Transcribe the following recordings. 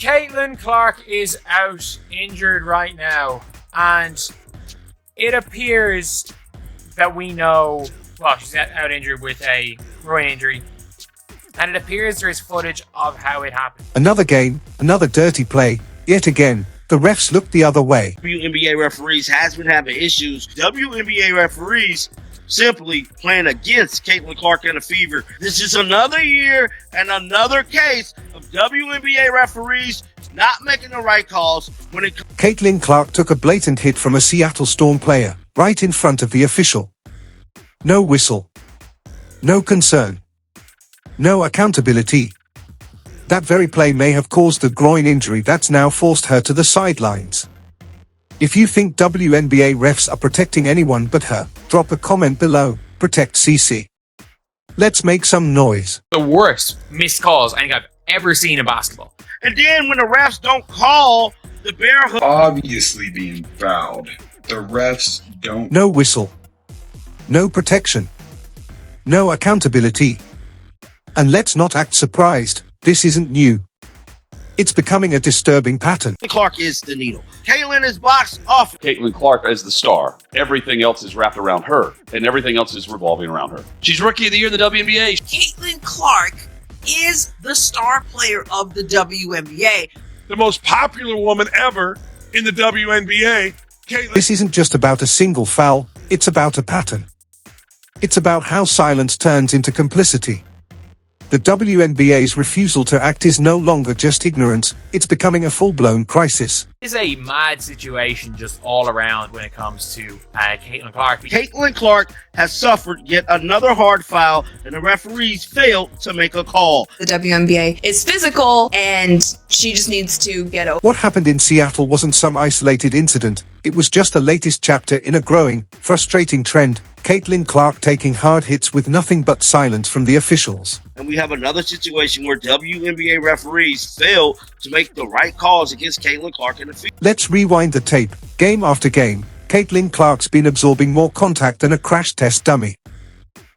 Caitlin Clark is out injured right now, and it appears that we know, well, she's out injured with a groin injury, and it appears there is footage of how it happened. Another game, another dirty play. Yet again, the refs looked the other way. WNBA referees has been having issues. WNBA referees simply playing against Caitlin Clark and the Fever. This is another year and another case of WNBA referees not making the right calls when it comes. Caitlin Clark took a blatant hit from a Seattle Storm player, right in front of the official. No whistle. No concern. No accountability. That very play may have caused the groin injury that's now forced her to the sidelines. If you think WNBA refs are protecting anyone but her, drop a comment below. Protect CC. Let's make some noise. The worst missed calls I think I've ever seen in basketball. And then when the refs don't call the bear hug, Obviously being fouled. The refs don't. No whistle. No protection. No accountability. And let's not act surprised. This isn't new. It's becoming a disturbing pattern. Clark is the needle. Caitlin is boxed off. Caitlin Clark as the star. Everything else is wrapped around her, and everything else is revolving around her. She's Rookie of the Year in the WNBA. Caitlin Clark is the star player of the WNBA. The most popular woman ever in the WNBA. Caitlin. This isn't just about a single foul, it's about a pattern. It's about how silence turns into complicity. The WNBA's refusal to act is no longer just ignorance, it's becoming a full-blown crisis. It's a mad situation just all around when it comes to Caitlin Clark. Caitlin Clark has suffered yet another hard foul, and the referees failed to make a call. The WNBA is physical, and she just needs to get over. What happened in Seattle wasn't some isolated incident, it was just the latest chapter in a growing, frustrating trend. Caitlin Clark taking hard hits with nothing but silence from the officials. And we have another situation where WNBA referees fail to make the right calls against Caitlin Clark and the Fever. Let's rewind the tape. Game after game, Caitlin Clark's been absorbing more contact than a crash test dummy.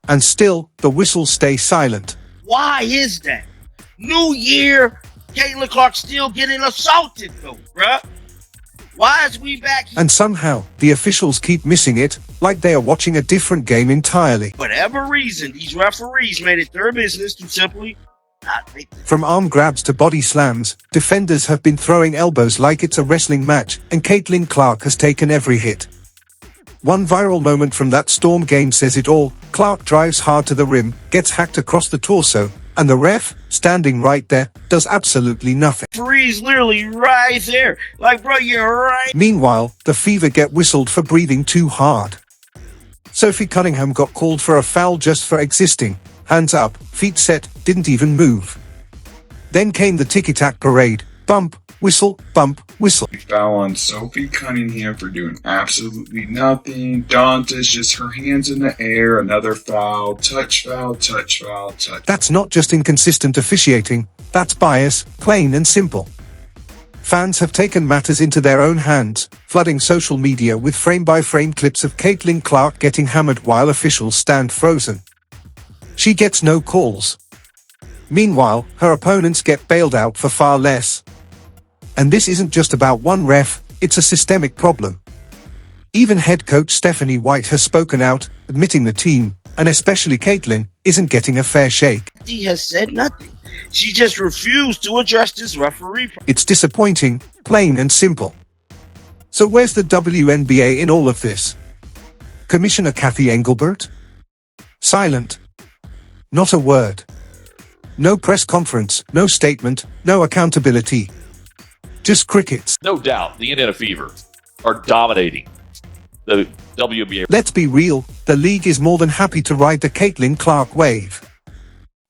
And still, the whistles stay silent. Why is that? New year, Caitlin Clark still getting assaulted though, bruh. Why is we back here? And somehow, the officials keep missing it, like they are watching a different game entirely. Whatever reason, these referees made it their business to simply not make them. From arm grabs to body slams, defenders have been throwing elbows like it's a wrestling match, and Caitlin Clark has taken every hit. One viral moment from that Storm game says it all. Clark drives hard to the rim, gets hacked across the torso, and the ref, standing right there, does absolutely nothing. Referee's literally right there. Like, bro, you're right. Meanwhile, the Fever get whistled for breathing too hard. Sophie Cunningham got called for a foul just for existing. Hands up, feet set, didn't even move. Then came the ticky-tack parade. Bump, whistle, bump, whistle. Foul on Sophie Cunningham for doing absolutely nothing. Dantas just her hands in the air. Another foul. Touch foul, touch foul, touch. That's not just inconsistent officiating, that's bias, plain and simple. Fans have taken matters into their own hands, flooding social media with frame-by-frame clips of Caitlin Clark getting hammered while officials stand frozen. She gets no calls. Meanwhile, her opponents get bailed out for far less. And this isn't just about one ref, it's a systemic problem. Even head coach Stephanie White has spoken out, admitting the team, and especially Caitlin, isn't getting a fair shake. She has said nothing. She just refused to address this referee. It's disappointing, plain and simple. So where's the WNBA in all of this? Commissioner Kathy Engelbert? Silent. Not a word. No press conference, no statement, no accountability. Just crickets. No doubt, the Indiana Fever are dominating the WNBA. Let's be real, the league is more than happy to ride the Caitlin Clark wave.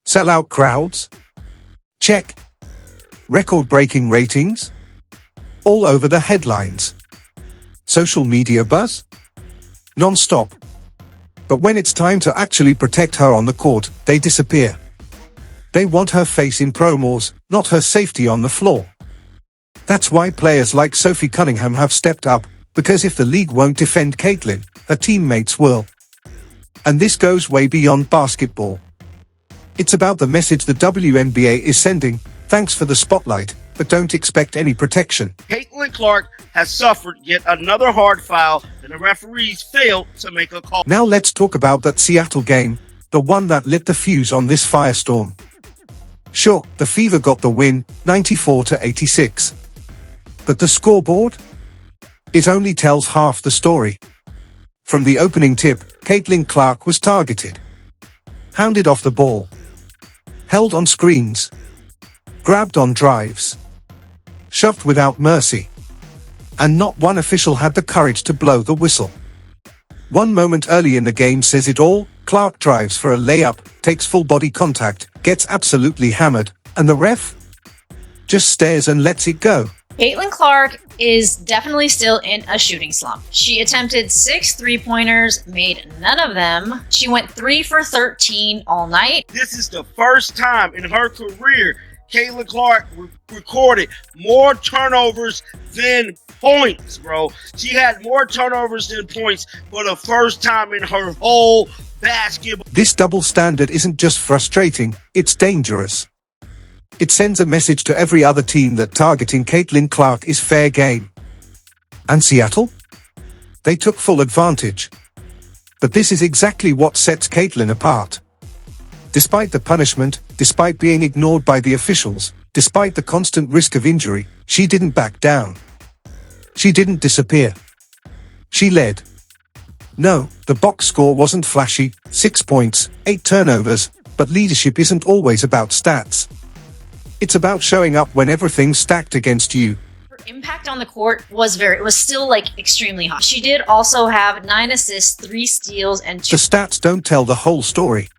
Sellout crowds? Check. Record-breaking ratings? All over the headlines. Social media buzz? Non-stop. But when it's time to actually protect her on the court, they disappear. They want her face in promos, not her safety on the floor. That's why players like Sophie Cunningham have stepped up, because if the league won't defend Caitlin, her teammates will. And this goes way beyond basketball. It's about the message the WNBA is sending. Thanks for the spotlight. but don't expect any protection. Caitlin Clark has suffered yet another hard foul, and the referees failed to make a call. Now let's talk about that Seattle game, the one that lit the fuse on this firestorm. Sure, the Fever got the win, 94-86. But the scoreboard? It only tells half the story. From the opening tip, Caitlin Clark was targeted, hounded off the ball, held on screens, grabbed on drives, shoved without mercy. And not one official had the courage to blow the whistle. One moment early in the game says it all. Clark drives for a layup, takes full body contact, gets absolutely hammered, and the ref just stares and lets it go. Caitlin Clark is definitely still in a shooting slump. She attempted 6 3-pointers, made none of them. She went 3 for 13 all night. This is the first time in her career Caitlin Clark recorded more turnovers than points, bro. She had more turnovers than points for the first time in her whole basketball. This double standard isn't just frustrating, it's dangerous. It sends a message to every other team that targeting Caitlin Clark is fair game. And Seattle? They took full advantage. But this is exactly what sets Caitlin apart. Despite the punishment, despite being ignored by the officials, despite the constant risk of injury, she didn't back down. She didn't disappear. She led. No, the box score wasn't flashy, 6 points, 8 turnovers, but leadership isn't always about stats. It's about showing up when everything's stacked against you. Her impact on the court was still extremely high. She did also have 9 assists, 3 steals, and 2. The stats don't tell the whole story.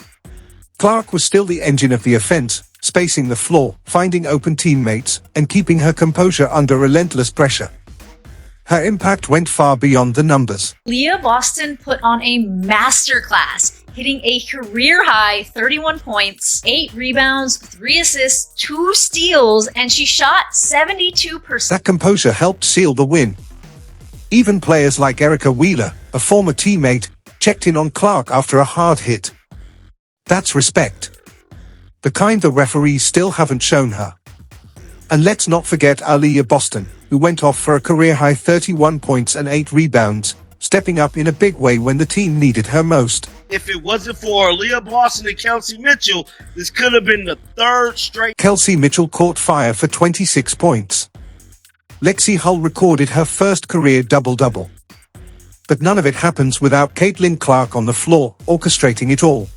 Clark was still the engine of the offense, spacing the floor, finding open teammates, and keeping her composure under relentless pressure. Her impact went far beyond the numbers. Leah Boston put on a masterclass, hitting a career-high 31 points, 8 rebounds, 3 assists, 2 steals, and she shot 72%. That composure helped seal the win. Even players like Erica Wheeler, a former teammate, checked in on Clark after a hard hit. That's respect. The kind the referees still haven't shown her. And let's not forget Aaliyah Boston, who went off for a career-high 31 points and 8 rebounds, stepping up in a big way when the team needed her most. If it wasn't for Leah Boston and Kelsey Mitchell, this could have been the 3rd straight. Kelsey Mitchell caught fire for 26 points. Lexi Hull recorded her first career double-double. But none of it happens without Caitlin Clark on the floor, orchestrating it all.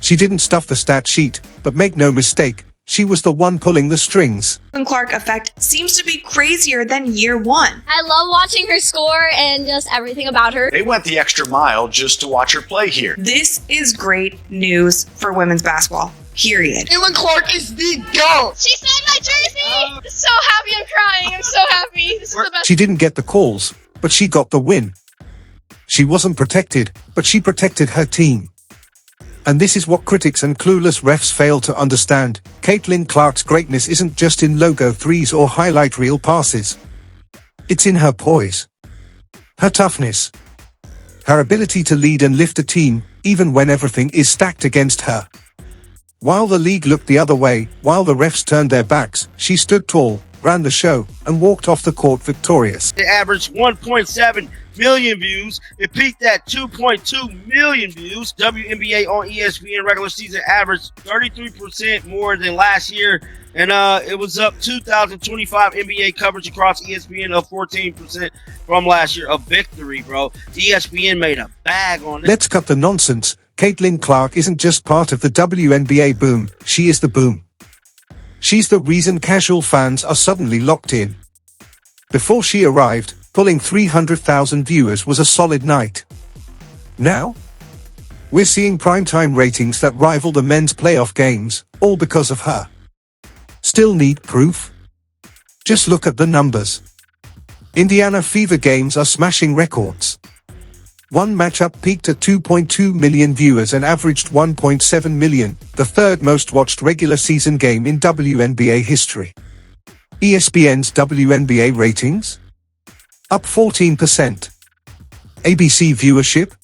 She didn't stuff the stat sheet, but make no mistake, she was the one pulling the strings. The Clark effect seems to be crazier than year one. I love watching her score and just everything about her. They went the extra mile just to watch her play here. This is great news for women's basketball, period. Caitlin Clark is the GOAT. She signed my jersey! I'm so happy, I'm crying, I'm so happy. This is the best. She didn't get the calls, but she got the win. She wasn't protected, but she protected her team. And this is what critics and clueless refs fail to understand. Caitlin Clark's greatness isn't just in logo threes or highlight reel passes. It's in her poise, her toughness, her ability to lead and lift a team, even when everything is stacked against her. While the league looked the other way, while the refs turned their backs, she stood tall, ran the show, and walked off the court victorious. It averaged 1.7 million views. It peaked at 2.2 million views. WNBA on ESPN regular season averaged 33% more than last year, and it was up 2025 NBA coverage across ESPN of 14% from last year. A victory, bro. ESPN made a bag on it. Let's cut the nonsense. Caitlin Clark isn't just part of the WNBA boom, she is the boom. She's the reason casual fans are suddenly locked in. Before she arrived, pulling 300,000 viewers was a solid night. Now, we're seeing primetime ratings that rival the men's playoff games, all because of her. Still need proof? Just look at the numbers. Indiana Fever games are smashing records. One matchup peaked at 2.2 million viewers and averaged 1.7 million, the 3rd most watched regular season game in WNBA history. ESPN's WNBA ratings? Up 14%. ABC viewership?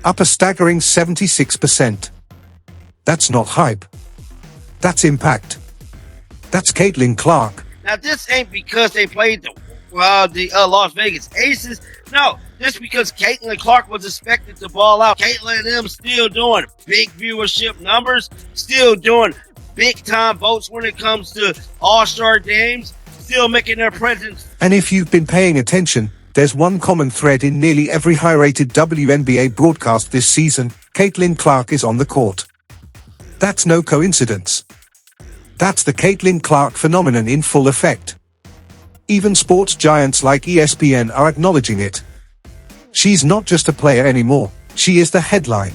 Up a staggering 76%. That's not hype. That's impact. That's Caitlin Clark. Now, this ain't because they played the Las Vegas Aces. No, this because Caitlin Clark was expected to ball out. Caitlin and them still doing big viewership numbers, still doing big-time votes when it comes to All-Star games, still making their presence. And if you've been paying attention, there's one common thread in nearly every high-rated WNBA broadcast this season. Caitlin Clark is on the court. That's no coincidence. That's the Caitlin Clark phenomenon in full effect. Even sports giants like ESPN are acknowledging it. She's not just a player anymore, she is the headline,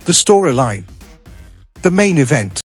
the storyline, the main event.